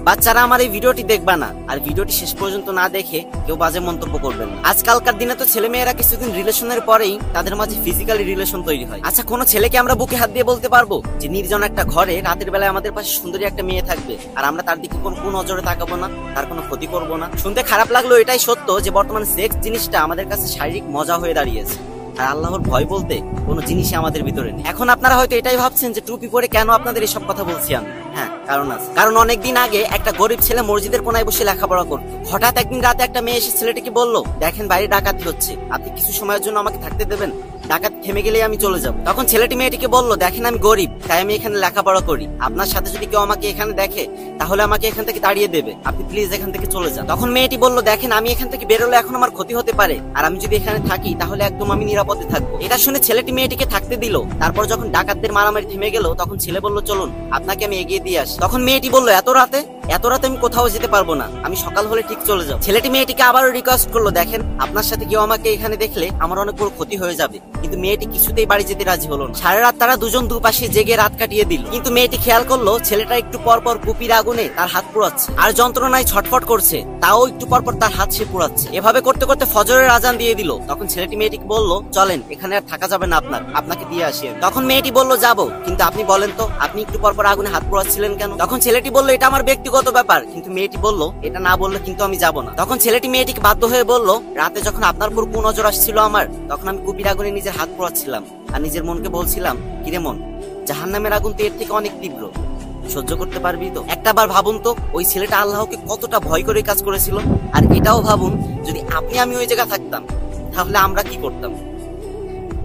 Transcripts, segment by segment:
বাচ্চারা আমার এই ভিডিওটি দেখবা না, আর ভিডিওটি শেষ পর্যন্ত না দেখে কেউ বাজে মন্তব্য করবেন না। আজকালকার দিনে তো ছেলে মেয়েরা কিছুদিন রিলেশনের পরেই তাদের মাঝে ফিজিক্যালি রিলেশন তৈরি হয়। আচ্ছা, কোনো ছেলেকে আমরা বুকে হাত দিয়ে বলতে পারবো যে নির্জন একটা ঘরে রাতের বেলায় আমাদের পাশে সুন্দরী একটা মেয়ে থাকবে, আর আমরা তার দিকে কোনো নজরে তাকাবো না, তার কোনো ক্ষতি করবো না? শুনতে খারাপ লাগলো, এটাই সত্য যে বর্তমানে সেক্স জিনিসটা আমাদের কাছে শারীরিক মজা হয়ে দাঁড়িয়েছে, আর আল্লাহর ভয় বলতে কোনো জিনিসই আমাদের ভিতরে নেই। এখন আপনারা হয়তো এটাই ভাবছেন যে টুপি পরে কেন আপনাদের এসব কথা বলছি আমি। হ্যাঁ, কারণ আছে। কারণ অনেকদিন আগে একটা গরিব ছেলে মসজিদের কোনায় বসে লেখাপড়া করত। হঠাৎ একদিন রাতে একটা মেয়ে এসে ছেলেটিকে বলল, দেখেন বাইরে ডাকাতি হচ্ছে, আপনি কিছু সময়ের জন্য আমাকে থাকতে দেবেন, ডাকাত থেমে গেলেই আমি চলে যাব। তখন ছেলেটি মেয়েটিকে বলল, দেখেন আমি গরিব, তাই আমি এখানে লেখাপড়া করি, আপনার সাথে যদি কেউ আমাকে এখানে দেখে তাহলে আমাকে এখান থেকে তাড়িয়ে দেবে, আপনি প্লিজ এখান থেকে চলে যান। তখন মেয়েটি বলল, দেখেন আমি এখান থেকে বেরোলে এখন আমার ক্ষতি হতে পারে, আর আমি যদি এখানে থাকি তাহলে একদম আমি নিরাপদে থাকবো। এটা শুনে ছেলেটি মেয়েটিকে থাকতে দিল। তারপর যখন ডাকাতদের মারামারি থেমে গেল তখন ছেলে বলল, চলুন আপনাকে আমি এগিয়ে দিয়ে আসি। তখন মেয়েটি বলল, এত রাতে আমি কোথাও যেতে পারবো না, আমি সকাল হলে ঠিক চলে যাবো। ছেলেটি মেয়েটিকে আবারও রিকোয়েস্ট করলো, দেখেন আপনার সাথে কেউ আমাকে এখানে দেখলে আমার অনেক বড় ক্ষতি হয়ে যাবে। কিন্তু মেয়েটি কিছুতেই বাড়ি যেতে রাজি হলো না। সারা রাত তারা দুজন দুপাশে জেগে রাত কাটিয়ে দিল। কিন্তু মেয়েটি খেয়াল করলো ছেলেটা একটু পর পর কুপির আগুনে তার হাত পোড়াচ্ছে, আর যন্ত্রণায় ছটফট করছে, তাও একটু পর পর তার হাত সে পোড়াচ্ছে। এভাবে করতে করতে ফজরের আজান দিয়ে দিল। তখন ছেলেটি মেয়েটিকে বলল, চলেন এখানে আর থাকা যাবে না, আপনাকে দিয়ে আসি। তখন মেয়েটি বলল, যাবো, কিন্তু আপনি বলেন তো আপনি একটু পর পর আগুনে হাত পোড়াচ্ছিলেন কেন? তখন ছেলেটি বলল, এটা আমার ব্যক্তিগত ব্যাপার। কিন্তু মেয়েটি বলল, এটা না বললে কিন্তু আমি যাব না। তখন ছেলেটি মেয়েটিকে বাধ্য হয়ে বলল, রাতে যখন আপনার উপর কুনজর আসছিল আমার, তখন আমি কুপির আগুনে নিজের হাত পোড়াচ্ছিলাম, আর নিজের মনকে বলছিলাম, কিরে মন, জাহান্নামের আগুন তো এর থেকে অনেক তীব্র, সহ্য করতে পারবি তো? একটা বার ভাবুন তো ওই ছেলেটা আল্লাহকে কতটা ভয় করে কাজ করেছিল। আর এটাও ভাবুন, যদি আমি ওই জায়গা থাকতাম তাহলে আমরা কি করতাম।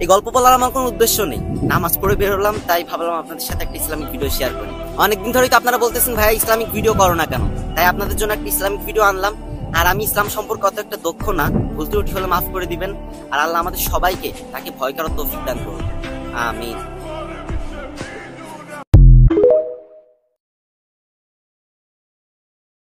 এই গল্প বলার আমার কোনো উদ্দেশ্য নেই, নামাজ পড়ে বেরোলাম, তাই ভাবলাম আপনাদের সাথে একটা ইসলামিক ভিডিও শেয়ার করি। অনেকদিন ধরেই তো আপনারা বলতেছেন, ভাই ইসলামিক ভিডিও করো না কেন, তাই আপনাদের জন্য একটা ইসলামিক ভিডিও আনলাম। আর আমি ইসলাম সম্পর্কে অত একটা দক্ষ না, ভুল ত্রুটি হলে মাফ করে দিবেন। আর আল্লাহ আমাদের সবাইকে তাকে ভয় করার তৌফিক দান করুন, আমিন।